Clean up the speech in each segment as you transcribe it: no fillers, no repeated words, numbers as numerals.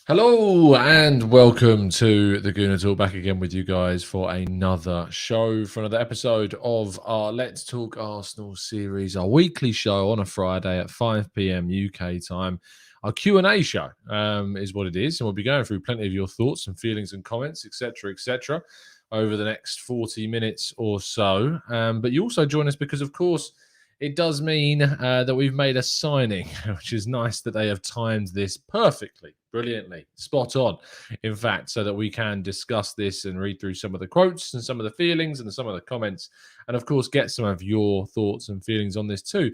Hello and welcome to the Gooner Talk, back again with you guys for another show, for another episode of our Let's Talk Arsenal series, our weekly show on a Friday at 5 p.m. UK time. Our Q&A show is what it is, and we'll be going through plenty of your thoughts and feelings and comments, etc., over the next 40 minutes or so. But you also join us because, of course, it does mean that we've made a signing, which is nice that they have timed this perfectly, brilliantly, spot on, in fact, so that we can discuss this and read through some of the quotes and some of the feelings and some of the comments, and of course, get some of your thoughts and feelings on this too.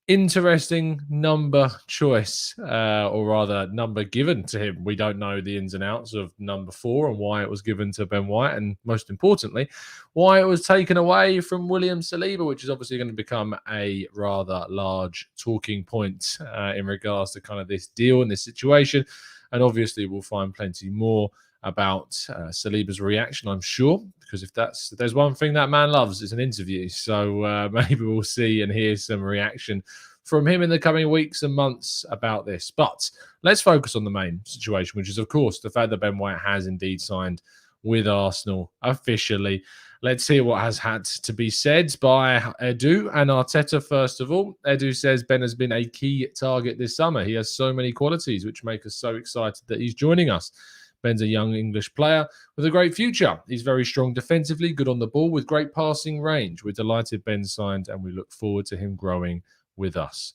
Interesting number choice, or rather number given to him. We don't know the ins and outs of number 4 and why it was given to Ben White, and most importantly, why it was taken away from William Saliba, which is obviously going to become a rather large talking point in regards to kind of this deal and this situation. And obviously, we'll find plenty more about Saliba's reaction, I'm sure, because if there's one thing that man loves, it's an interview. So maybe we'll see and hear some reaction from him in the coming weeks and months about this. But let's focus on the main situation, which is, of course, the fact that Ben White has indeed signed with Arsenal officially. Let's hear what has had to be said by Edu and Arteta. First of all, Edu says Ben has been a key target this summer. He has so many qualities which make us so excited that he's joining us. Ben's a young English player with a great future. He's very strong defensively, good on the ball, with great passing range. We're delighted Ben signed, and we look forward to him growing with us.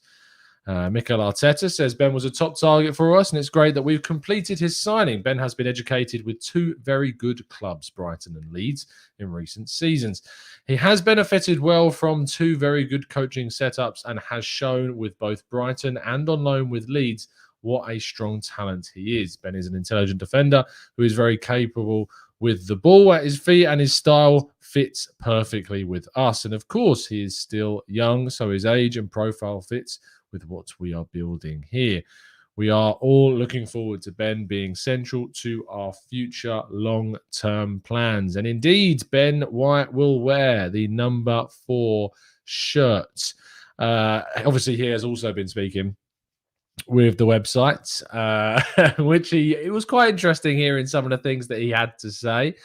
Mikel Arteta says Ben was a top target for us, and it's great that we've completed his signing. Ben has been educated with 2 very good clubs, Brighton and Leeds, in recent seasons. He has benefited well from 2 very good coaching setups and has shown with both Brighton and on loan with Leeds what a strong talent he is. Ben is an intelligent defender who is very capable with the ball at his feet, and his style fits perfectly with us. And of course, he is still young, so his age and profile fits with what we are building here. We are all looking forward to Ben being central to our future long-term plans. And indeed, Ben White will wear the number 4 shirt. Obviously, he has also been speaking with the website, which it was quite interesting hearing some of the things that he had to say.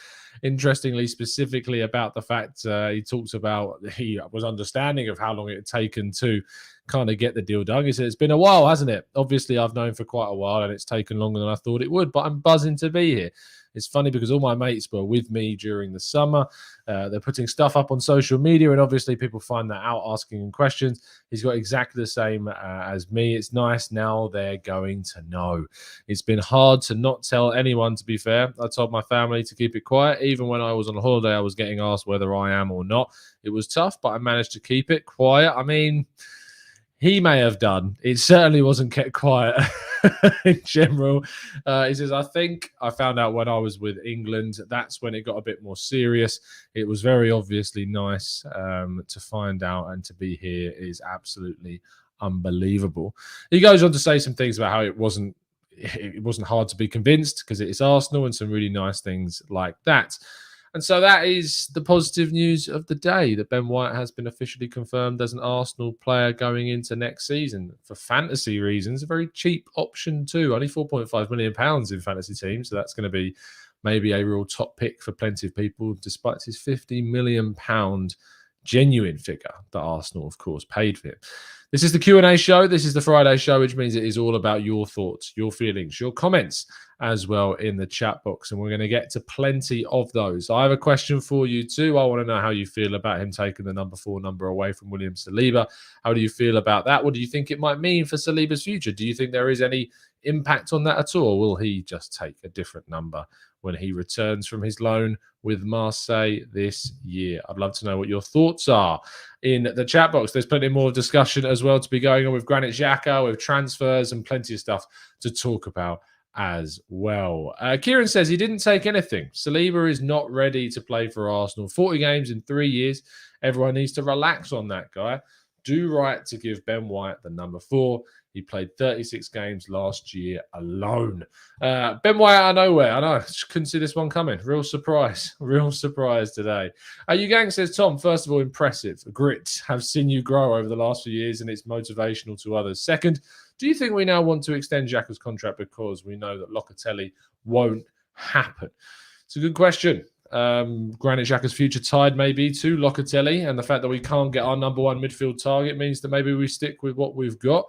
Interestingly, specifically about the fact he talks about he was understanding of how long it had taken to kind of get the deal done. He said, it's been a while, hasn't it? Obviously, I've known for quite a while and it's taken longer than I thought it would, but I'm buzzing to be here. It's funny because all my mates were with me during the summer. They're putting stuff up on social media, and obviously people find that out, asking him questions. He's got exactly the same as me. It's nice now they're going to know. It's been hard to not tell anyone, to be fair. I told my family to keep it quiet. Even when I was on holiday, I was getting asked whether I am or not. It was tough, but I managed to keep it quiet. I mean, he may have done. It certainly wasn't kept quiet in general. He says, I think I found out when I was with England. That's when it got a bit more serious. It was very obviously nice to find out, and to be here is absolutely unbelievable. He goes on to say some things about how it wasn't hard to be convinced because it is Arsenal, and some really nice things like that. And so that is the positive news of the day, that Ben White has been officially confirmed as an Arsenal player going into next season. For fantasy reasons, a very cheap option too. Only £4.5 million in fantasy teams. So that's going to be maybe a real top pick for plenty of people, despite his £50 million genuine figure that Arsenal, of course, paid for him. This is the Q&A show. This is the Friday show, which means it is all about your thoughts, your feelings, your comments as well in the chat box. And we're going to get to plenty of those. I have a question for you too. I want to know how you feel about him taking the number 4 number away from William Saliba. How do you feel about that? What do you think it might mean for Saliba's future? Do you think there is any impact on that at all? Or will he just take a different number when he returns from his loan with Marseille this year? I'd love to know what your thoughts are in the chat box. There's plenty more discussion as well to be going on with Granit Xhaka, with transfers, and plenty of stuff to talk about as well. Kieran says he didn't take anything. Saliba is not ready to play for Arsenal. 40 games in 3 years. Everyone needs to relax on that guy. Do right to give Ben White the number 4. He played 36 games last year alone. Ben White out of nowhere. I know. Just couldn't see this one coming. Real surprise. Real surprise today. Gang says, Tom, first of all, impressive. Grit. Have seen you grow over the last few years and it's motivational to others. Second, do you think we now want to extend Xhaka's contract because we know that Locatelli won't happen? It's a good question. Granit Xhaka's future tied maybe to Locatelli, and the fact that we can't get our number one midfield target means that maybe we stick with what we've got.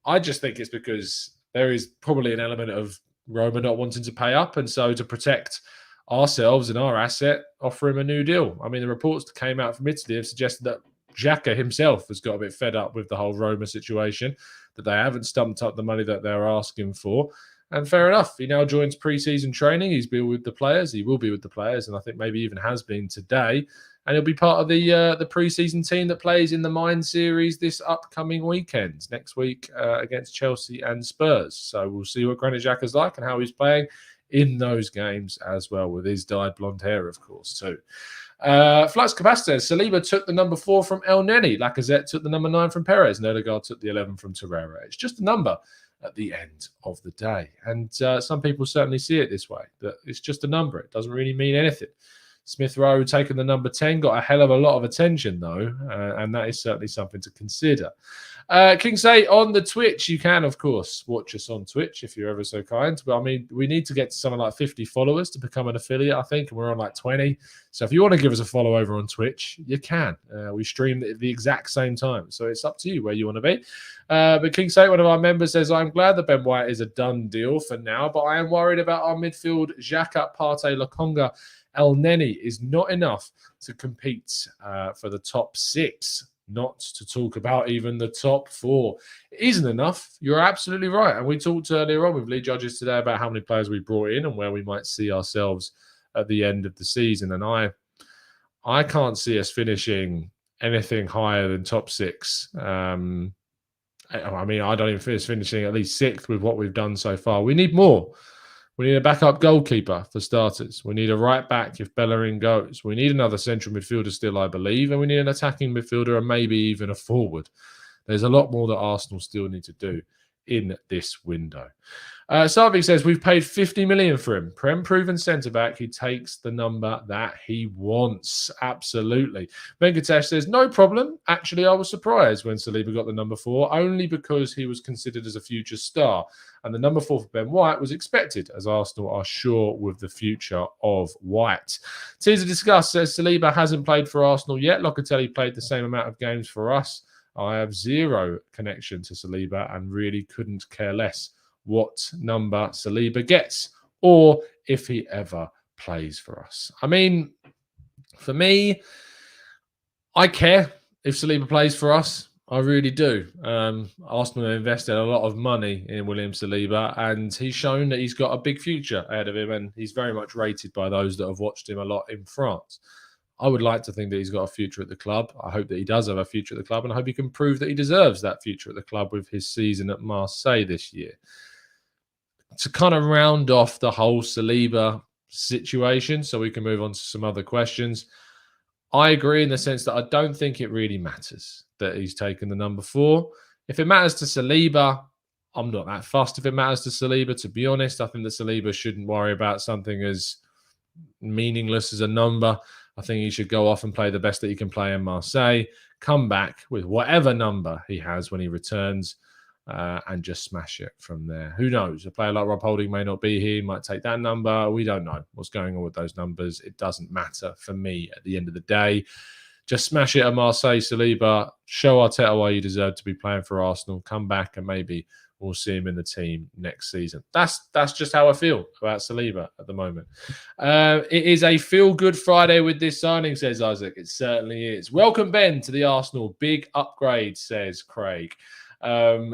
I just think it's because there is probably an element of Roma not wanting to pay up, and so to protect ourselves and our asset, offer him a new deal. I mean, the reports that came out from Italy have suggested that Xhaka himself has got a bit fed up with the whole Roma situation, that they haven't stumped up the money that they're asking for. And fair enough. He now joins pre-season training. He's been with the players. He will be with the players, and I think maybe even has been today. And he'll be part of the pre-season team that plays in the Mind series this upcoming weekend, next week against Chelsea and Spurs. So we'll see what Granit Xhaka's like and how he's playing in those games as well, with his dyed blonde hair, of course, too. Flux Capacitor, Saliba took the number 4 from El Neni. Lacazette took the number 9 from Perez. Odegaard took the 11 from Torreira. It's just a number at the end of the day. And some people certainly see it this way, that it's just a number. It doesn't really mean anything. Smith Rowe taking the number 10 got a hell of a lot of attention, though, and that is certainly something to consider. King Say on the Twitch, you can, of course, watch us on Twitch if you're ever so kind. But I mean, we need to get to something like 50 followers to become an affiliate, I think, and we're on like 20. So if you want to give us a follow over on Twitch, you can. We stream at the exact same time, so it's up to you where you want to be. But King Say, one of our members, says, I'm glad that Ben White is a done deal for now, but I am worried about our midfield. Xhaka, Partey, Lokonga, El Neni is not enough to compete for the top 6, not to talk about even the top 4. It isn't enough. You're absolutely right. And we talked earlier on with lead judges today about how many players we brought in and where we might see ourselves at the end of the season. And I can't see us finishing anything higher than top 6. I mean, I don't even see us finishing at least 6th with what we've done so far. We need more. We need a backup goalkeeper for starters. We need a right back if Bellerin goes. We need another central midfielder still, I believe. And we need an attacking midfielder and maybe even a forward. There's a lot more that Arsenal still need to do in this window. Sarvik says, we've paid 50 million for him. Proven centre-back. He takes the number that he wants. Absolutely. Venkatesh says, no problem. Actually, I was surprised when Saliba got the number 4, only because he was considered as a future star. And the number 4 for Ben White was expected, as Arsenal are sure with the future of White. Teaser Discuss says, Saliba hasn't played for Arsenal yet. Locatelli played the same amount of games for us. I have zero connection to Saliba and really couldn't care less what number Saliba gets or if he ever plays for us. I mean, for me, I care if Saliba plays for us. I really do. Arsenal have invested a lot of money in William Saliba, and he's shown that he's got a big future ahead of him, and he's very much rated by those that have watched him a lot in France. I would like to think that he's got a future at the club. I hope that he does have a future at the club, and I hope he can prove that he deserves that future at the club with his season at Marseille this year. To kind of round off the whole Saliba situation, so we can move on to some other questions, I agree in the sense that I don't think it really matters that he's taken the number 4. If it matters to Saliba, I'm not that fussed if it matters to Saliba, to be honest. I think that Saliba shouldn't worry about something as meaningless as a number. I think he should go off and play the best that he can play in Marseille, come back with whatever number he has when he returns, and just smash it from there. Who knows? A player like Rob Holding may not be here. He might take that number. We don't know what's going on with those numbers. It doesn't matter for me at the end of the day. Just smash it at Marseille, Saliba. Show Arteta why you deserve to be playing for Arsenal. Come back and maybe we'll see him in the team next season. That's just how I feel about Saliba at the moment. It is a feel-good Friday with this signing, says Isaac. It certainly is. Welcome, Ben, to the Arsenal. Big upgrade, says Craig.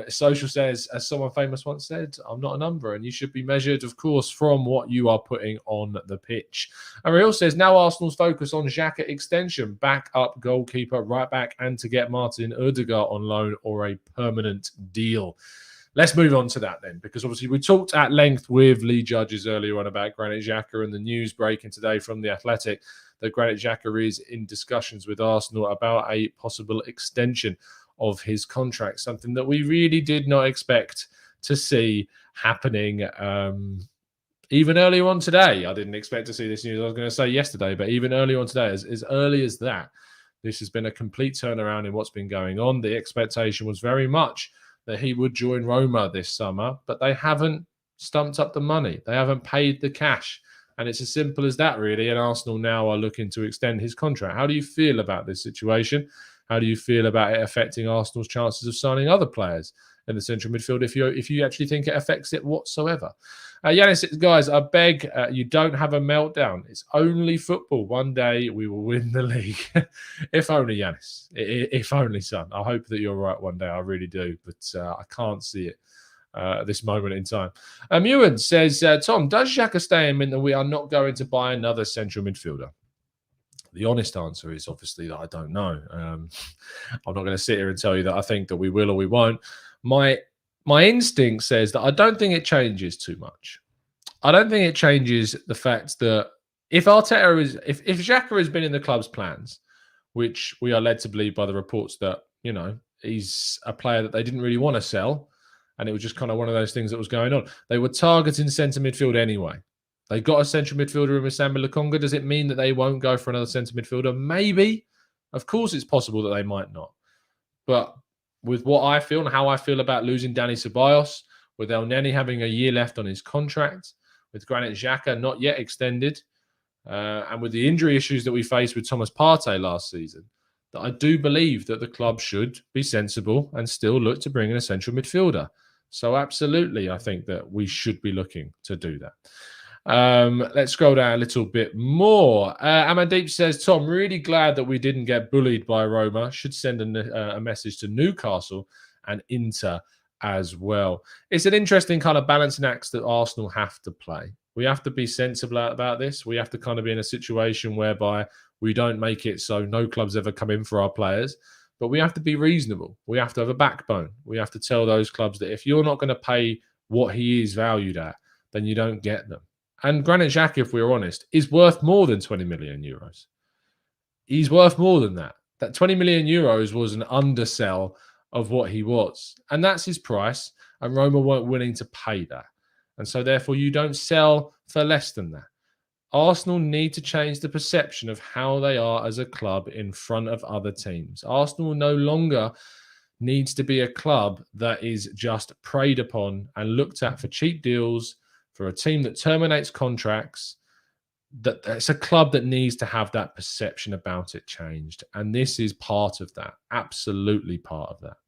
Social says, as someone famous once said, I'm not a number, and you should be measured, of course, from what you are putting on the pitch. Ariel says, now Arsenal's focus on Xhaka extension, back up goalkeeper, right back, and to get Martin Odegaard on loan or a permanent deal. Let's move on to that then, because obviously we talked at length with lead judges earlier on about Granit Xhaka, and the news breaking today from The Athletic that Granit Xhaka is in discussions with Arsenal about a possible extension of his contract, something that we really did not expect to see happening even earlier on today. I didn't expect to see this news. I was going to say yesterday, but even earlier on today, as early as that, this has been a complete turnaround in what's been going on. The expectation was very much that he would join Roma this summer, but they haven't stumped up the money. They haven't paid the cash. And it's as simple as that, really. And Arsenal now are looking to extend his contract. How do you feel about this situation? How do you feel about it affecting Arsenal's chances of signing other players in the central midfield if you actually think it affects it whatsoever? Yanis, guys, I beg you don't have a meltdown. It's only football. One day we will win the league. If only, Yanis. If only, son. I hope that you're right one day. I really do. But I can't see it at this moment in time. Ewan says, Tom, does Xhaka stay mean that we are not going to buy another central midfielder? The honest answer is obviously that I don't know. I'm not going to sit here and tell you that I think that we will or we won't. My instinct says that I don't think it changes too much. I don't think it changes the fact that if Arteta is, if Xhaka has been in the club's plans, which we are led to believe by the reports that, you know, he's a player that they didn't really want to sell, and it was just kind of one of those things that was going on. They were targeting centre midfield anyway. They got a central midfielder in Samba Lokonga. Does it mean that they won't go for another centre midfielder? Maybe. Of course, it's possible that they might not. But with what I feel and how I feel about losing Dani Ceballos, with El Neni having a year left on his contract, with Granit Xhaka not yet extended, and with the injury issues that we faced with Thomas Partey last season, that I do believe that the club should be sensible and still look to bring in a central midfielder. So absolutely, I think that we should be looking to do that. Let's scroll down a little bit more. Amandeep says, Tom, really glad that we didn't get bullied by Roma. Should send a message to Newcastle and Inter as well. It's an interesting kind of balancing act that Arsenal have to play. We have to be sensible about this. We have to kind of be in a situation whereby we don't make it so no clubs ever come in for our players. But we have to be reasonable. We have to have a backbone. We have to tell those clubs that if you're not going to pay what he is valued at, then you don't get them. And Granit Xhaka, if we're honest, is worth more than 20 million euros. He's worth more than that. That 20 million euros was an undersell of what he was. And that's his price. And Roma weren't willing to pay that. And so therefore you don't sell for less than that. Arsenal need to change the perception of how they are as a club in front of other teams. Arsenal no longer needs to be a club that is just preyed upon and looked at for cheap deals, for a team that terminates contracts. That it's a club that needs to have that perception about it changed. And this is part of that. Absolutely part of that.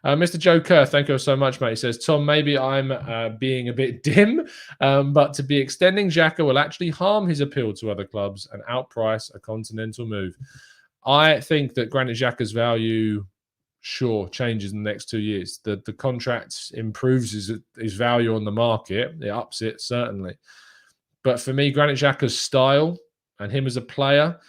Mr. Joe Kerr, thank you so much, mate. He says, Tom, maybe I'm being a bit dim, but to be extending Xhaka will actually harm his appeal to other clubs and outprice a continental move. I think that Granit Xhaka's value, sure, changes in the next 2 years. The contract improves his value on the market. It ups it, certainly. But for me, Granit Xhaka's style and him as a player,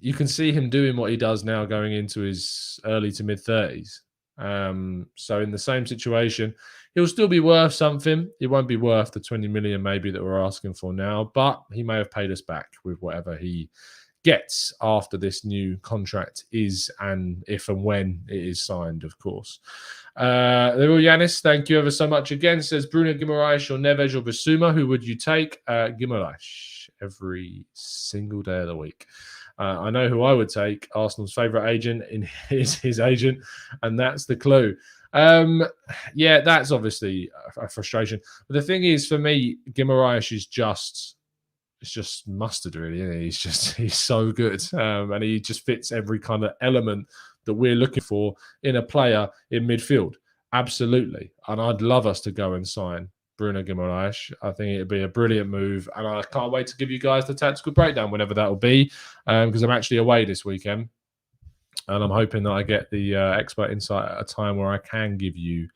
you can see him doing what he does now going into his early to mid-30s. So in the same situation, he'll still be worth something. It won't be worth the 20 million maybe that we're asking for now, but he may have paid us back with whatever he gets after this new contract is, and if and when it is signed, of course. Yanis, thank you ever so much again. Says Bruno Guimaraes or Neves or Bissouma, who would you take? Guimaraes every single day of the week. I know who I would take. Arsenal's favourite agent is his agent, and that's the clue. Yeah, that's obviously a frustration. But the thing is, for me, Guimaraes is just mustard, really. Isn't he? He's so good, and he just fits every kind of element that we're looking for in a player in midfield. Absolutely, and I'd love us to go and sign Bruno Guimaraes. I think it'd be a brilliant move, and I can't wait to give you guys the tactical breakdown whenever that will be, because I'm actually away this weekend, and I'm hoping that I get the expert insight at a time where I can give you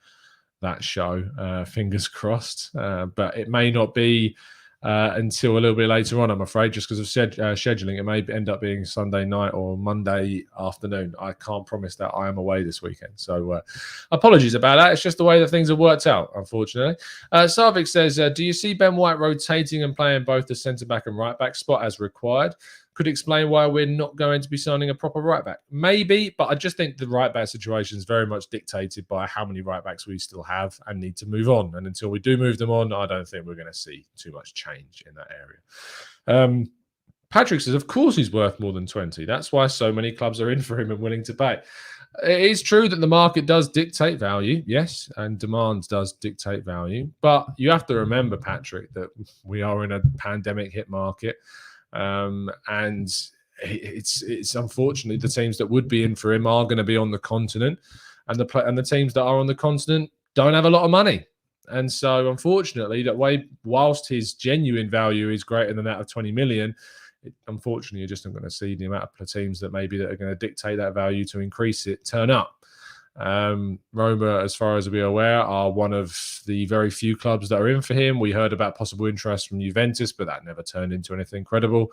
that show. Fingers crossed, but it may not be until a little bit later on, I'm afraid, just because of scheduling. It may end up being Sunday night or Monday afternoon. I can't promise that. I am away this weekend. So apologies about that. It's just the way that things have worked out, unfortunately. Sarvik says, do you see Ben White rotating and playing both the centre-back and right-back spot as required? could explain why we're not going to be signing a proper right back. Maybe, but I just think the right back situation is very much dictated by how many right backs we still have and need to move on. And until we do move them on, I don't think we're going to see too much change in that area. Patrick says, of course he's worth more than 20. That's why so many clubs are in for him and willing to pay. It is true that the market does dictate value, yes, and demand does dictate value. But you have to remember, Patrick, that we are in a pandemic hit market. And it's unfortunately the teams that would be in for him are going to be on the continent, and the teams that are on the continent don't have a lot of money. And so, unfortunately, whilst his genuine value is greater than that of 20 million, unfortunately, you're just not going to see the amount of teams that are going to dictate that value to increase it turn up. Roma, as far as we're aware, are one of the very few clubs that are in for him. We heard about possible interest from Juventus, but that never turned into anything credible.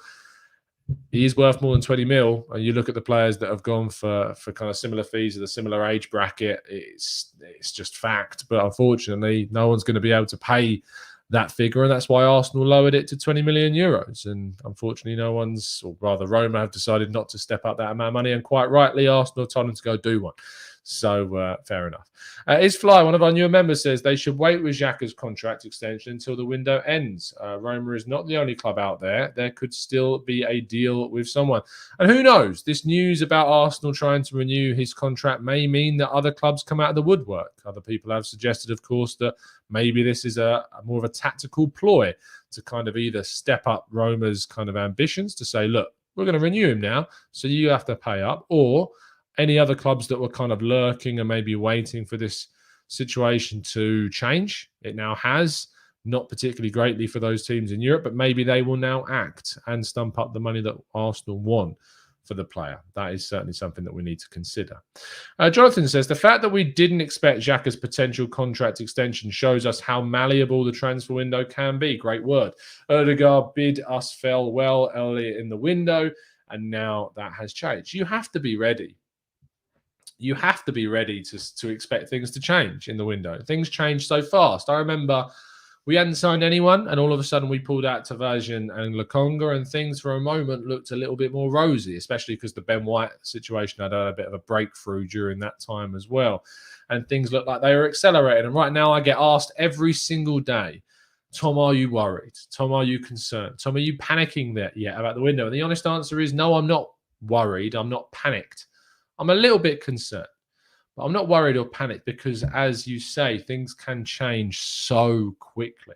He is worth more than 20 mil. And you look at the players that have gone for kind of similar fees of the similar age bracket, it's just fact. But unfortunately, no one's going to be able to pay that figure, and that's why Arsenal lowered it to 20 million euros. And unfortunately, Roma have decided not to step up that amount of money, and quite rightly, Arsenal told them to go do one. So fair enough. Is Fly, one of our newer members, says they should wait with Xhaka's contract extension until the window ends. Roma is not the only club out there. There could still be a deal with someone. And who knows? This news about Arsenal trying to renew his contract may mean that other clubs come out of the woodwork. Other people have suggested, of course, that maybe this is a more of a tactical ploy to kind of either step up Roma's kind of ambitions to say, look, we're going to renew him now, so you have to pay up, or any other clubs that were kind of lurking and maybe waiting for this situation to change. It now has, not particularly greatly for those teams in Europe, but maybe they will now act and stump up the money that Arsenal want for the player. That is certainly something that we need to consider. Jonathan says, the fact that we didn't expect Xhaka's potential contract extension shows us how malleable the transfer window can be. Great word. Odegaard bid us farewell earlier in the window, and now that has changed. You have to be ready. You have to be ready to expect things to change in the window. Things change so fast. I remember we hadn't signed anyone, and all of a sudden we pulled out Tavares and Lokonga, and things for a moment looked a little bit more rosy, especially because the Ben White situation had a bit of a breakthrough during that time as well. And things looked like they were accelerating. And right now I get asked every single day, Tom, are you worried? Tom, are you concerned? Tom, are you panicking yet about the window? And the honest answer is no, I'm not worried. I'm not panicked. I'm a little bit concerned, but I'm not worried or panicked because, as you say, things can change so quickly.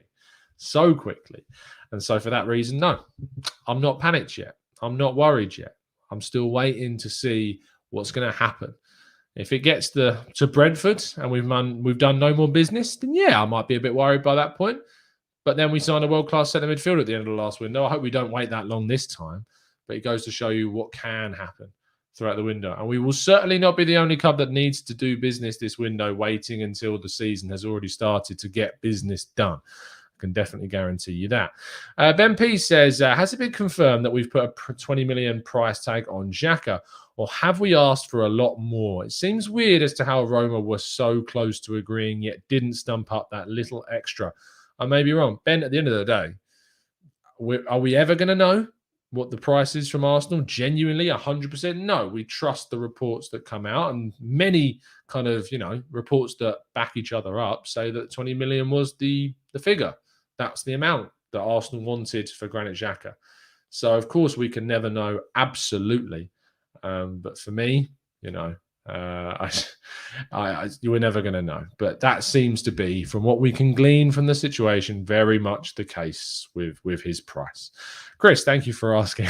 And so for that reason, no, I'm not panicked yet. I'm not worried yet. I'm still waiting to see what's going to happen. If it gets to Brentford and we've done no more business, then yeah, I might be a bit worried by that point. But then we signed a world-class centre midfielder at the end of the last window. I hope we don't wait that long this time, but it goes to show you what can happen throughout the window. And we will certainly not be the only club that needs to do business this window, waiting until the season has already started to get business done. I can definitely guarantee you that. Ben P says, has it been confirmed that we've put a 20 million price tag on Xhaka, or have we asked for a lot more? It seems weird as to how Roma were so close to agreeing, yet didn't stump up that little extra. I may be wrong. Ben, at the end of the day, are we ever going to know what the price is from Arsenal? Genuinely, 100% no. We trust the reports that come out, and many kind of, reports that back each other up say that 20 million was the figure. That's the amount that Arsenal wanted for Granit Xhaka. So, of course, we can never know absolutely. But for me, you were never going to know. But that seems to be, from what we can glean from the situation, very much the case with his price. Chris, thank you for asking.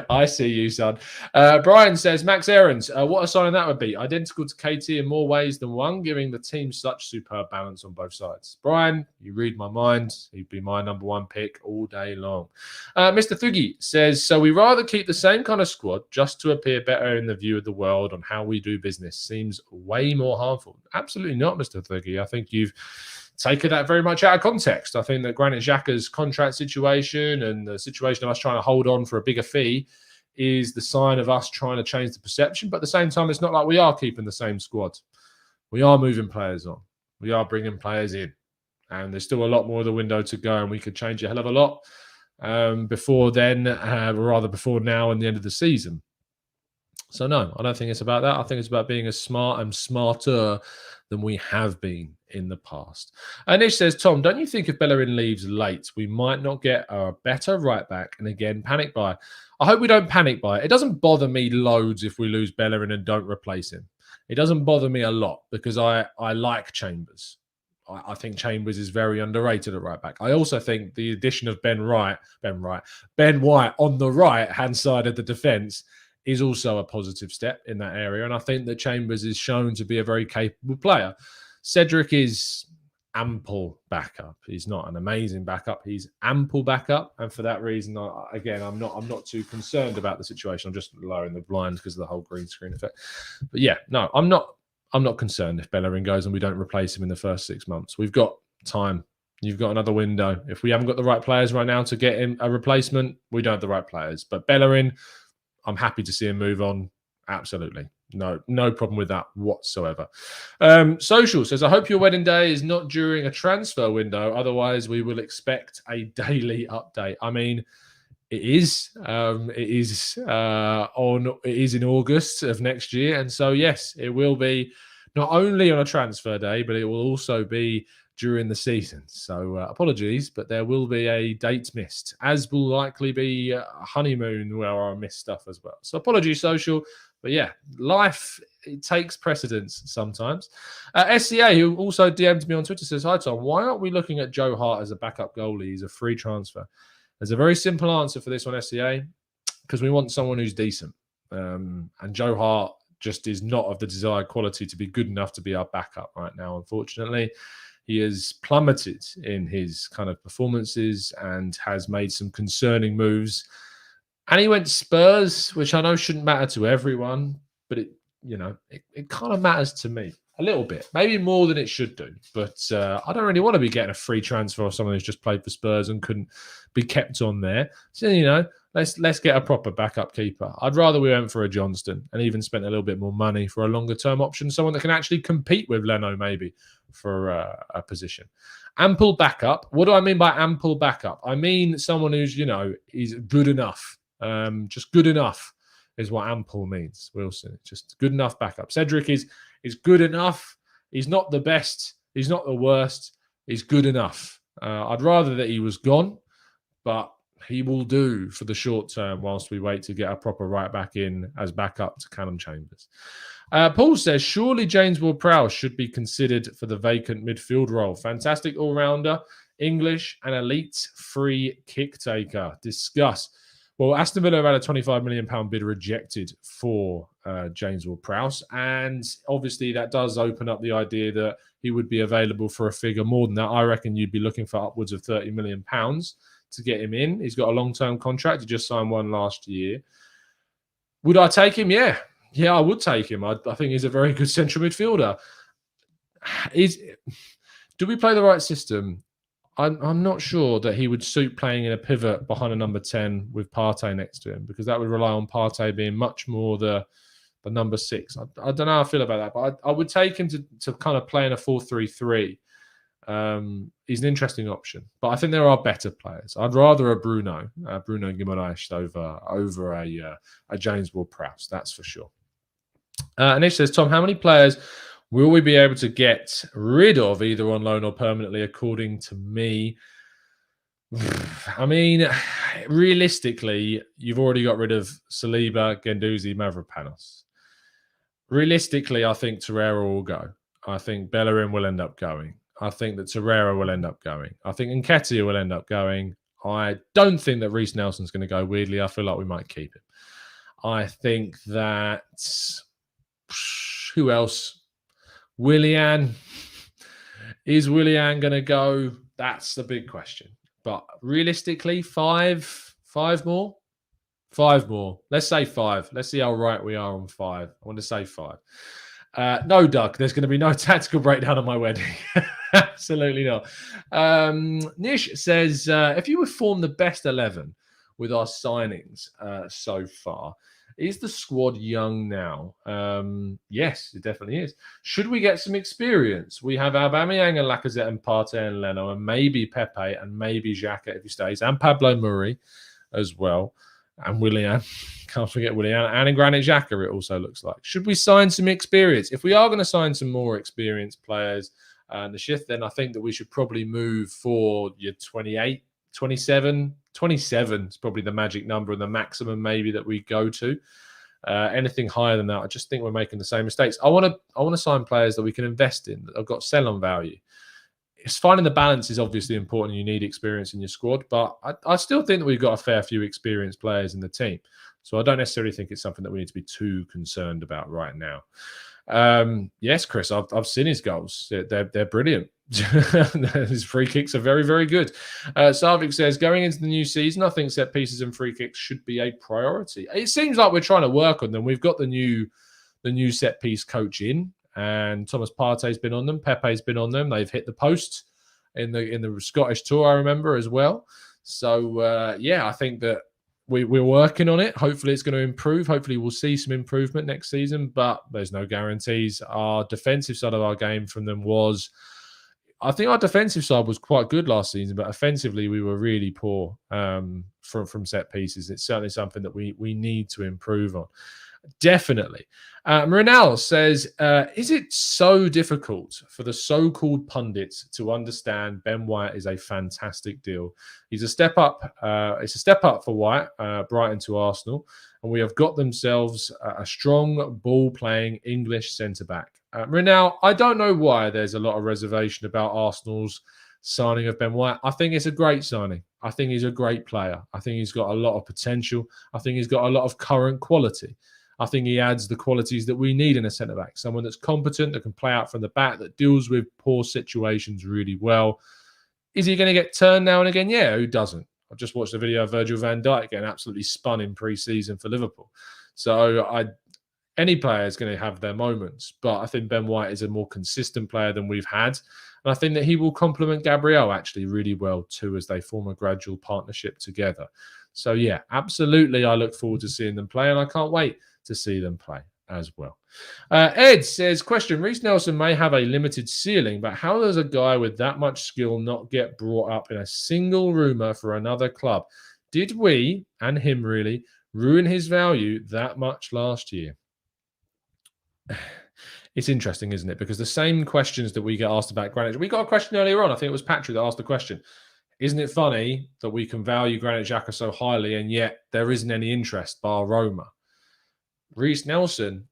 I see you, son. Brian says, Max Aarons, what a signing that would be. Identical to KT in more ways than one, giving the team such superb balance on both sides. Brian, you read my mind. He'd be my number one pick all day long. Mr. Thugi says, so we rather keep the same kind of squad just to appear better in the view of the world on how we do business. Seems way more harmful. Absolutely not, Mr. Thugi. I think you've taken that very much out of context. I think that Granit Xhaka's contract situation and the situation of us trying to hold on for a bigger fee is the sign of us trying to change the perception. But at the same time, it's not like we are keeping the same squad. We are moving players on. We are bringing players in. And there's still a lot more of the window to go, and we could change a hell of a lot. before then, or rather before now and the end of the season. So no, I don't think it's about that. I think it's about being as smart and smarter than we have been in the past. And Nish says, Tom, don't you think if Bellerin leaves late, we might not get a better right back and again panic buy? I hope we don't panic buy. It doesn't bother me loads if we lose Bellerin and don't replace him. It doesn't bother me a lot because I like Chambers. I think Chambers is very underrated at right back. I also think the addition of Ben White on the right-hand side of the defence is also a positive step in that area. And I think that Chambers is shown to be a very capable player. Cedric is ample backup. He's not an amazing backup. He's ample backup. And for that reason, I'm not too concerned about the situation. I'm just lowering the blinds because of the whole green screen effect. But yeah, no, I'm not concerned if Bellerin goes and we don't replace him in the first 6 months. We've got time. You've got another window. If we haven't got the right players right now to get him a replacement, we don't have the right players. But Bellerin, I'm happy to see him move on. Absolutely. No problem with that whatsoever. Social says, I hope your wedding day is not during a transfer window. Otherwise, we will expect a daily update. I mean, it is. It is in August of next year. And so, yes, it will be not only on a transfer day, but it will also be during the season. So apologies, but there will be a date missed, as will likely be a honeymoon where I miss stuff as well. So apologies, Social. But yeah, life, it takes precedence sometimes. SCA, who also DM'd me on Twitter, says, hi, Tom, why aren't we looking at Joe Hart as a backup goalie? He's a free transfer. There's a very simple answer for this one, SCA, because we want someone who's decent. And Joe Hart just is not of the desired quality to be good enough to be our backup right now, unfortunately. He has plummeted in his kind of performances and has made some concerning moves. And he went to Spurs, which I know shouldn't matter to everyone, but it kind of matters to me a little bit, maybe more than it should do. But I don't really want to be getting a free transfer of someone who's just played for Spurs and couldn't be kept on there. So, let's get a proper backup keeper. I'd rather we went for a Johnston and even spent a little bit more money for a longer term option, someone that can actually compete with Leno maybe for a position. Ample backup. What do I mean by ample backup? I mean someone who's, is good enough. Just good enough is what ample means, Wilson. Just good enough backup. Cedric is good enough. He's not the best. He's not the worst. He's good enough. I'd rather that he was gone, but he will do for the short term whilst we wait to get a proper right back in as backup to Callum Chambers. Paul says, surely James Ward-Prowse should be considered for the vacant midfield role. Fantastic all-rounder, English, and elite free kick taker. Discuss. Well, Aston Villa have had a £25 million bid rejected for James Ward-Prowse. And obviously that does open up the idea that he would be available for a figure more than that. I reckon you'd be looking for upwards of £30 million to get him in. He's got a long-term contract. He just signed one last year. Would I take him? Yeah. Yeah, I would take him. I think he's a very good central midfielder. Do we play the right system? I'm not sure that he would suit playing in a pivot behind a number 10 with Partey next to him, because that would rely on Partey being much more the number 6. I don't know how I feel about that, but I would take him to kind of play in a 4-3-3. He's an interesting option, but I think there are better players. I'd rather a Bruno Guimaraes over a James Ward-Prowse, that's for sure. Anish says, Tom, how many players will we be able to get rid of either on loan or permanently, according to me? I mean, realistically, you've already got rid of Saliba, Guendouzi, Mavropanos. Realistically, I think Torreira will go. I think Bellerin will end up going. I think that Torreira will end up going. I think Nketiah will end up going. I don't think that Reiss Nelson's going to go. Weirdly, I feel like we might keep him. I think that... Who else? Willian. Is Willian going to go? That's the big question. But realistically, five more? 5 more. Let's say 5. Let's see how right we are on 5. I want to say 5. No, Doug, there's going to be no tactical breakdown on my wedding. Absolutely not. Nish says, if you would form the best 11 with our signings so far, Is the squad young now? Yes, it definitely is. Should we get some experience? We have Aubameyang and Lacazette and Partey and Leno and maybe Pepe and maybe Xhaka if he stays and Pablo Murray as well. And Willian, can't forget Willian, and in Granit Xhaka, it also looks like. Should we sign some experience? If we are going to sign some more experienced players and the shift, then I think that we should probably move for your 28, 27. 27 is probably the magic number and the maximum maybe that we go to. Anything higher than that, I just think we're making the same mistakes. I want to sign players that we can invest in, that have got sell-on value. It's finding the balance is obviously important. You need experience in your squad, but I still think that we've got a fair few experienced players in the team. So I don't necessarily think it's something that we need to be too concerned about right now. Yes, Chris, I've seen his goals. They're brilliant. His free kicks are very, very good. Sarvik says, going into the new season, I think set pieces and free kicks should be a priority. It seems like we're trying to work on them. We've got the new set piece coach in. And Thomas Partey's been on them. Pepe's been on them. They've hit the post in the Scottish tour, I remember, as well. So, yeah, I think that we're working on it. Hopefully it's going to improve. Hopefully we'll see some improvement next season, but there's no guarantees. Our defensive side of our game from them I think our defensive side was quite good last season, but offensively we were really poor from set pieces. It's certainly something that we need to improve on. Definitely. Marinal says, is it so difficult for the so-called pundits to understand Ben White is a fantastic deal? He's a step up. It's a step up for White, Brighton to Arsenal, and we have got themselves a strong ball-playing English centre-back. Marinal, I don't know why there's a lot of reservation about Arsenal's signing of Ben White. I think it's a great signing. I think he's a great player. I think he's got a lot of potential. I think he's got a lot of current quality. I think he adds the qualities that we need in a centre-back. Someone that's competent, that can play out from the back, that deals with poor situations really well. Is he going to get turned now and again? Yeah, who doesn't? I've just watched a video of Virgil van Dijk getting absolutely spun in pre-season for Liverpool. So any player is going to have their moments, but I think Ben White is a more consistent player than we've had. And I think that he will complement Gabriel actually really well too as they form a gradual partnership together. So yeah, absolutely. I look forward to seeing them play and I can't wait to see them play as well. Ed says, question, Reiss Nelson may have a limited ceiling, but how does a guy with that much skill not get brought up in a single rumour for another club? Did we, and him really, ruin his value that much last year? It's interesting, isn't it? Because the same questions that we get asked about Granit, we got a question earlier on. I think it was Patrick that asked the question. Isn't it funny that we can value Granit Xhaka so highly and yet there isn't any interest bar Roma? Reiss Nelson,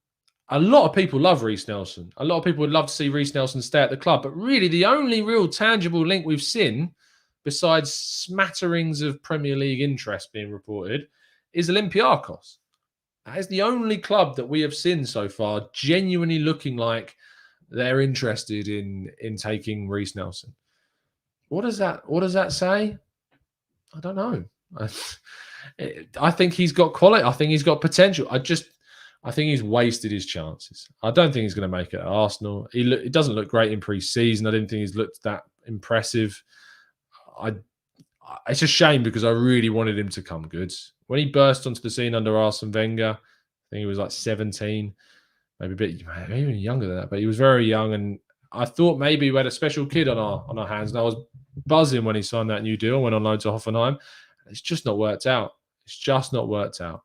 a lot of people love Reiss Nelson. A lot of people would love to see Reiss Nelson stay at the club. But really, the only real tangible link we've seen, besides smatterings of Premier League interest being reported, is Olympiacos. That is the only club that we have seen so far genuinely looking like they're interested in taking Reiss Nelson. What does that say? I don't know. I think he's got quality. I think he's got potential. I think he's wasted his chances. I don't think he's going to make it at Arsenal. It doesn't look great in pre-season. I didn't think he's looked that impressive. It's a shame because I really wanted him to come good. When he burst onto the scene under Arsene Wenger, I think he was like 17, maybe even younger than that, but he was very young. And I thought maybe we had a special kid on our hands. And I was buzzing when he signed that new deal, went on loan to Hoffenheim. It's just not worked out. It's just not worked out.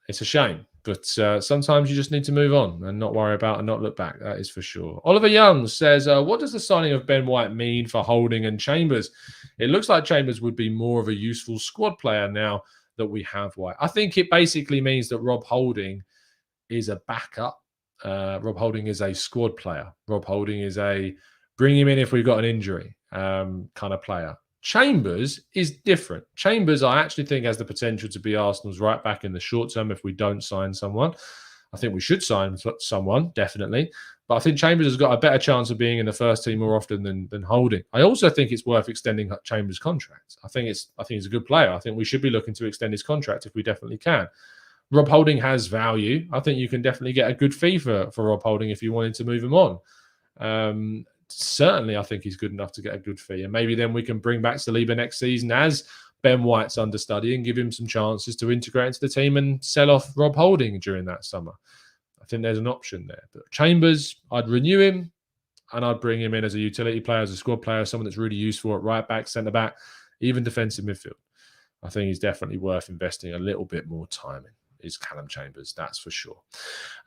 It's a shame. But sometimes you just need to move on and not worry about and not look back. That is for sure. Oliver Young says, what does the signing of Ben White mean for Holding and Chambers? It looks like Chambers would be more of a useful squad player now that we have White. I think it basically means that Rob Holding is a backup. Rob Holding is a squad player. Rob Holding is a bring him in if we've got an injury kind of player. Chambers is different. Chambers, I actually think, has the potential to be Arsenal's right back in the short term if we don't sign someone. I think we should sign someone, definitely. But I think Chambers has got a better chance of being in the first team more often than Holding. I also think it's worth extending Chambers' contract. I think he's a good player. I think we should be looking to extend his contract if we definitely can. Rob Holding has value. I think you can definitely get a good fee for Rob Holding if you wanted to move him on. Certainly, I think he's good enough to get a good fee. And maybe then we can bring back Saliba next season as Ben White's understudy and give him some chances to integrate into the team and sell off Rob Holding during that summer. I think there's an option there. But Chambers, I'd renew him and I'd bring him in as a utility player, as a squad player, someone that's really useful at right back, centre back, even defensive midfield. I think he's definitely worth investing a little bit more time in. Is Callum Chambers, that's for sure.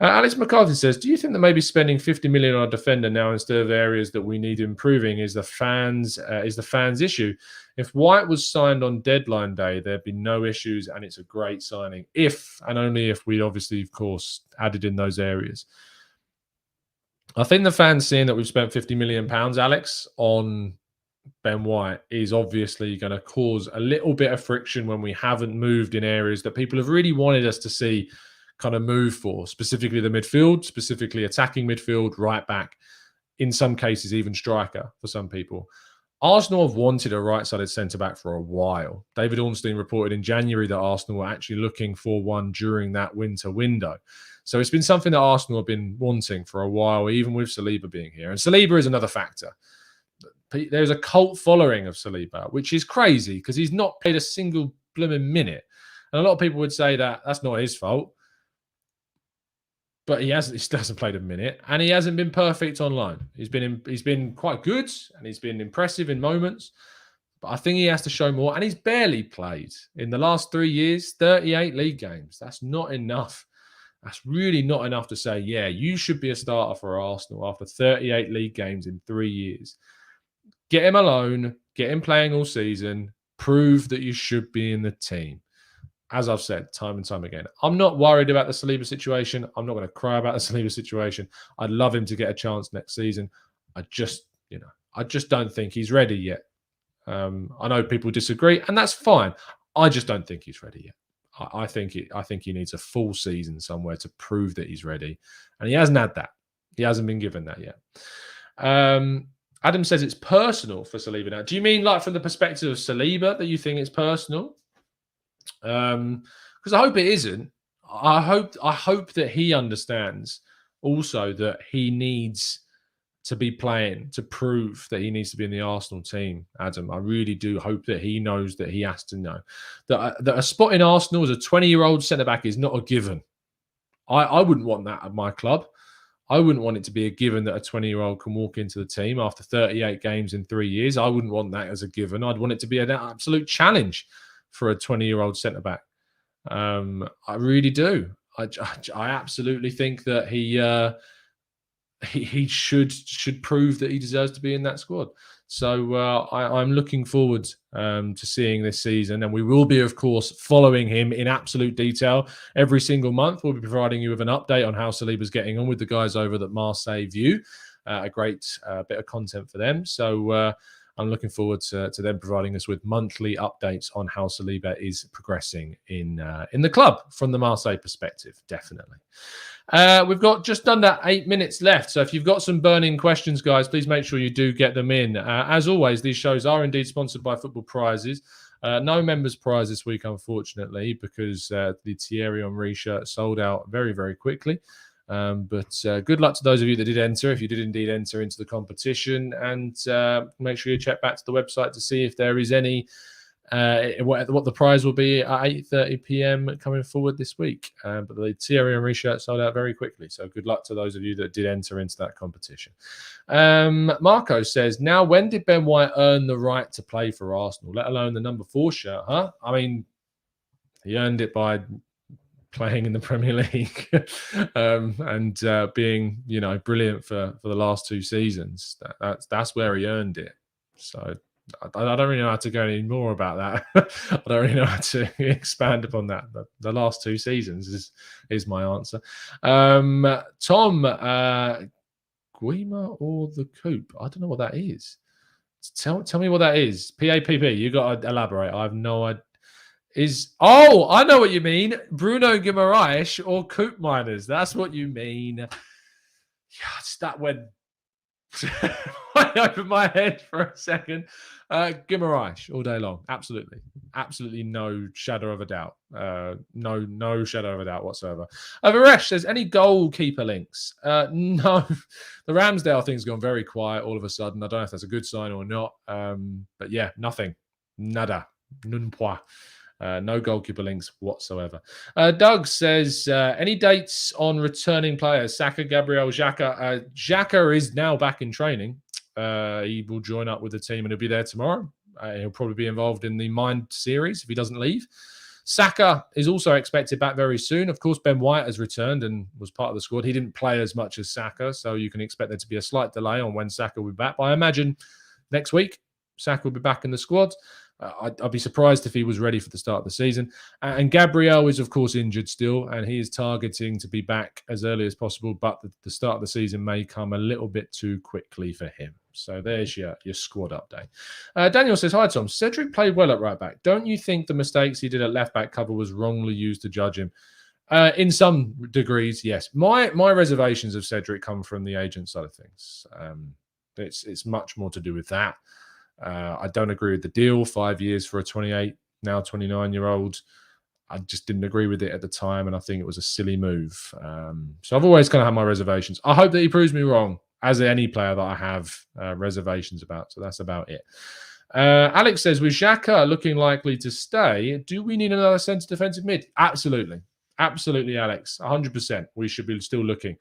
Alex McCarthy says, do you think that maybe spending 50 million on a defender now instead of areas that we need improving is the fans' issue? If White was signed on deadline day, there'd be no issues and it's a great signing. If and only if we obviously, of course, added in those areas. I think the fans seeing that we've spent £50 million, Alex, on Ben White is obviously going to cause a little bit of friction when we haven't moved in areas that people have really wanted us to see kind of move for, specifically the midfield, specifically attacking midfield, right back, in some cases even striker for some people. Arsenal have wanted a right-sided centre-back for a while. David Ornstein reported in January that Arsenal were actually looking for one during that winter window. So it's been something that Arsenal have been wanting for a while, even with Saliba being here. And Saliba is another factor. There's a cult following of Saliba, which is crazy because he's not played a single blooming minute. And a lot of people would say that that's not his fault. But he hasn't played a minute, and he hasn't been perfect online. He's been quite good, and he's been impressive in moments. But I think he has to show more, and he's barely played in the last 3 years. 38 league games. That's not enough. That's really not enough to say, yeah, you should be a starter for Arsenal after 38 league games in 3 years. Get him alone, get him playing all season, prove that you should be in the team. As I've said time and time again, I'm not worried about the Saliba situation. I'm not going to cry about the Saliba situation. I'd love him to get a chance next season. I just don't think he's ready yet. I know people disagree, and that's fine. I just don't think he's ready yet. I think he needs a full season somewhere to prove that he's ready, and he hasn't had that. He hasn't been given that yet. Adam says it's personal for Saliba now. Do you mean like from the perspective of Saliba that you think it's personal? Because I hope it isn't. I hope that he understands also that he needs to be playing to prove that he needs to be in the Arsenal team. Adam, I really do hope that he knows that he has to know that a spot in Arsenal as a 20-year-old centre back is not a given. I wouldn't want that at my club. I wouldn't want it to be a given that a 20-year-old can walk into the team after 38 games in 3 years. I wouldn't want that as a given. I'd want it to be an absolute challenge for a 20-year-old centre-back. I really do. I absolutely think that he should prove that he deserves to be in that squad. So I'm looking forward to seeing this season, and we will be, of course, following him in absolute detail every single month. We'll be providing you with an update on how Saliba's getting on with the guys over at Marseille View. A great bit of content for them. So I'm looking forward to them providing us with monthly updates on how Saliba is progressing in the club from the Marseille perspective, definitely. We've got just under 8 minutes left. So if you've got some burning questions, guys, please make sure you do get them in. As always, these shows are indeed sponsored by Football Prizes. No members prize this week, unfortunately, because the Thierry Henry shirt sold out very, very quickly. But good luck to those of you that did enter, if you did indeed enter into the competition. And make sure you check back to the website to see if there is any, what the prize will be at 8:30 p.m. coming forward this week. But the Thierry Henry shirt sold out very quickly. So good luck to those of you that did enter into that competition. Marco says, now when did Ben White earn the right to play for Arsenal, let alone the number 4 shirt, huh? I mean, he earned it by playing in the Premier League and being, brilliant for the last 2 seasons. That's where he earned it. So I don't really know how to go any more about that. I don't really know how to expand upon that. The last 2 seasons is my answer. Tom, Guimaraes or the Coop? I don't know what that is. Tell me what that is. PAPP. You got to elaborate. I have no idea. I know what you mean. Bruno Guimaraes or Coop Miners. That's what you mean. Yes, that went right over my head for a second. Guimaraes all day long. Absolutely no shadow of a doubt. No shadow of a doubt whatsoever. Varesh says, any goalkeeper links? No. The Ramsdale thing's gone very quiet all of a sudden. I don't know if that's a good sign or not. But yeah, nothing. Nada. None point. No goalkeeper links whatsoever. Doug says, any dates on returning players? Saka, Gabriel, Xhaka. Xhaka is now back in training. He will join up with the team and he'll be there tomorrow. He'll probably be involved in the Mind series if he doesn't leave. Saka is also expected back very soon. Of course, Ben White has returned and was part of the squad. He didn't play as much as Saka, so you can expect there to be a slight delay on when Saka will be back. But I imagine next week, Saka will be back in the squad. I'd be surprised if he was ready for the start of the season. And Gabriel is, of course, injured still, and he is targeting to be back as early as possible, but the start of the season may come a little bit too quickly for him. So there's your squad update. Daniel says, hi, Tom. Cedric played well at right back. Don't you think the mistakes he did at left back cover was wrongly used to judge him? In some degrees, yes. My reservations of Cedric come from the agent side of things. It's much more to do with that. I don't agree with the deal. 5 years for a 28, now 29-year-old. I just didn't agree with it at the time, and I think it was a silly move. So I've always kind of had my reservations. I hope that he proves me wrong, as any player that I have reservations about. So that's about it. Alex says, with Xhaka looking likely to stay, do we need another centre defensive mid? Absolutely. Absolutely, Alex. 100%. We should be still looking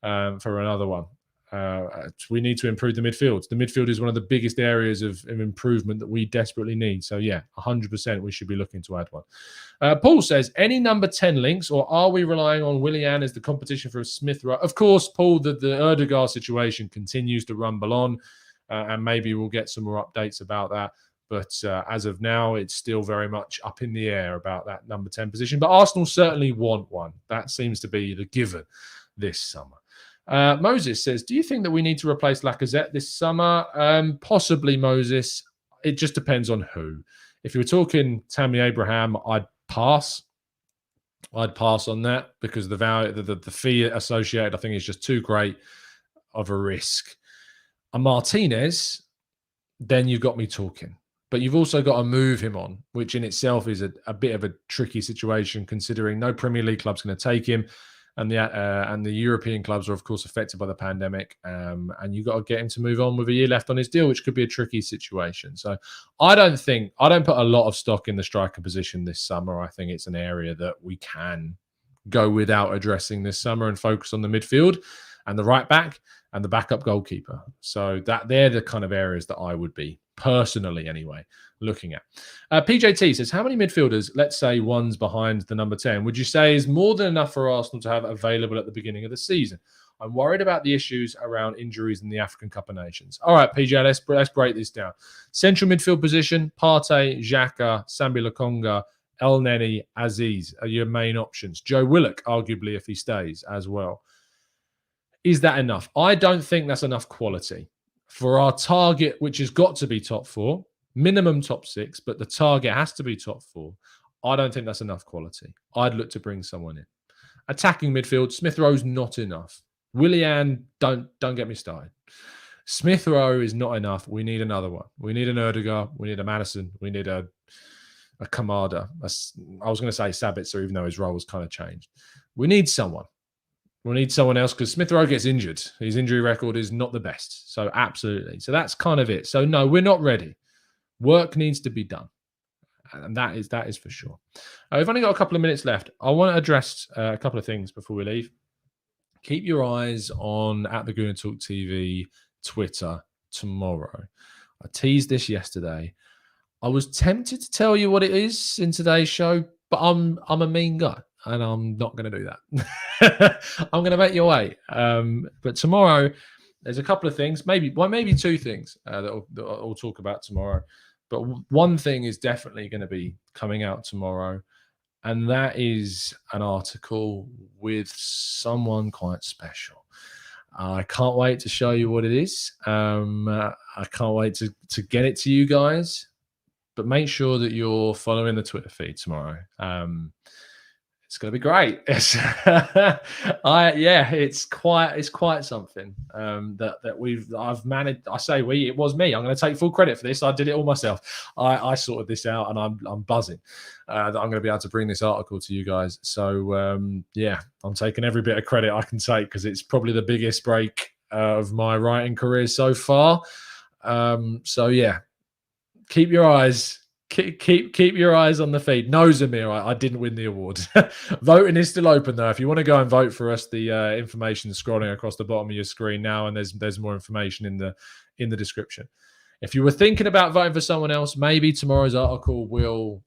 for another one. We need to improve the midfield. The midfield is one of the biggest areas of improvement that we desperately need. So, yeah, 100% we should be looking to add one. Paul says, any number 10 links, or are we relying on Willian as the competition for Smith Rowe? Of course, Paul, the Erdegaard situation continues to rumble on, and maybe we'll get some more updates about that. But as of now, it's still very much up in the air about that number 10 position. But Arsenal certainly want one. That seems to be the given this summer. Moses says, do you think that we need to replace Lacazette this summer? Possibly, Moses. It just depends on who. If you were talking Tammy Abraham, I'd pass. I'd pass on that because the value, the fee associated, I think, is just too great of a risk. A Martinez, then you've got me talking. But you've also got to move him on, which in itself is a bit of a tricky situation, considering no Premier League club's going to take him. And the European clubs are, of course, affected by the pandemic. And you've got to get him to move on with a year left on his deal, which could be a tricky situation. So I don't put a lot of stock in the striker position this summer. I think it's an area that we can go without addressing this summer and focus on the midfield and the right back and the backup goalkeeper. So they're the kind of areas that I would be, personally anyway, looking at. PJT says, how many midfielders, let's say one's behind the number 10, would you say is more than enough for Arsenal to have available at the beginning of the season? I'm worried about the issues around injuries in the African Cup of Nations. All right, PJ, let's break this down. Central midfield position, Partey, Xhaka, Sambi Lokonga, El Neni, Aziz are your main options. Joe Willock, arguably, if he stays as well. Is that enough? I don't think that's enough quality. For our target, which has got to be top 4, minimum top 6, but the target has to be top 4, I don't think that's enough quality. I'd look to bring someone in. Attacking midfield, Smith Rowe's not enough. Willian, don't get me started. Smith Rowe is not enough. We need another one. We need an Erdegaard. We need a Madison. We need a Kamada. I was going to say Sabitzer, even though his role was kind of changed. We need someone. We need someone else because Smith Rowe gets injured. His injury record is not the best. So absolutely. So that's kind of it. So no, we're not ready. Work needs to be done. And that is for sure. We've only got a couple of minutes left. I want to address a couple of things before we leave. Keep your eyes on at the Gooner Talk TV Twitter tomorrow. I teased this yesterday. I was tempted to tell you what it is in today's show, but I'm a mean guy. And I'm not going to do that. I'm going to make you wait. But tomorrow, there's a couple of things, maybe 2 things that I'll talk about tomorrow. But one thing is definitely going to be coming out tomorrow, and that is an article with someone quite special. I can't wait to show you what it is. I can't wait to get it to you guys. But make sure that you're following the Twitter feed tomorrow. It's going to be great. It's quite something that I've managed. I say it was me. I'm going to take full credit for this. I did it all myself. I sorted this out, and I'm buzzing that I'm going to be able to bring this article to you guys. So I'm taking every bit of credit I can take because it's probably the biggest break of my writing career so far. Keep your eyes keep your eyes on the feed. No, Zamir, I didn't win the award. Voting is still open though. If you want to go and vote for us, the information is scrolling across the bottom of your screen now, and there's more information in the description. If you were thinking about voting for someone else, maybe tomorrow's article will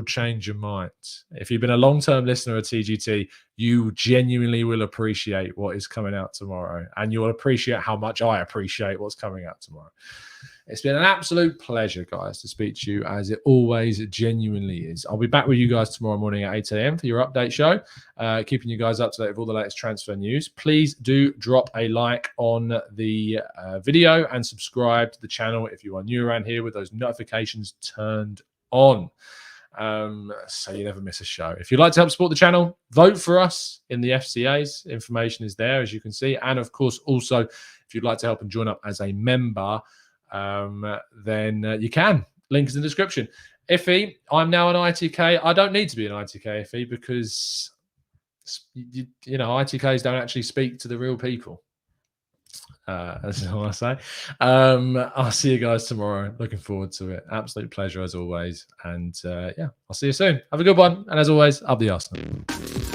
change your mind. If you've been a long-term listener of TGT, you genuinely will appreciate what is coming out tomorrow, and you will appreciate how much I appreciate what's coming out tomorrow. It's been an absolute pleasure, guys, to speak to you, as it always genuinely is. I'll be back with you guys tomorrow morning at 8 a.m. for your update show, keeping you guys up to date with all the latest transfer news. Please do drop a like on the video and subscribe to the channel if you are new around here with those notifications turned on, so you never miss a show. If you'd like to help support the channel, vote for us in the FCAs. Information is there, as you can see. And, of course, also, if you'd like to help and join up as a member, then you can. Link is in the description. Iffy, I'm now an ITK. I don't need to be an ITK, Iffy, because you know, ITKs don't actually speak to the real people. That's all I say. I'll see you guys tomorrow. Looking forward to it. Absolute pleasure as always. And yeah, I'll see you soon. Have a good one. And as always, up the Arsenal.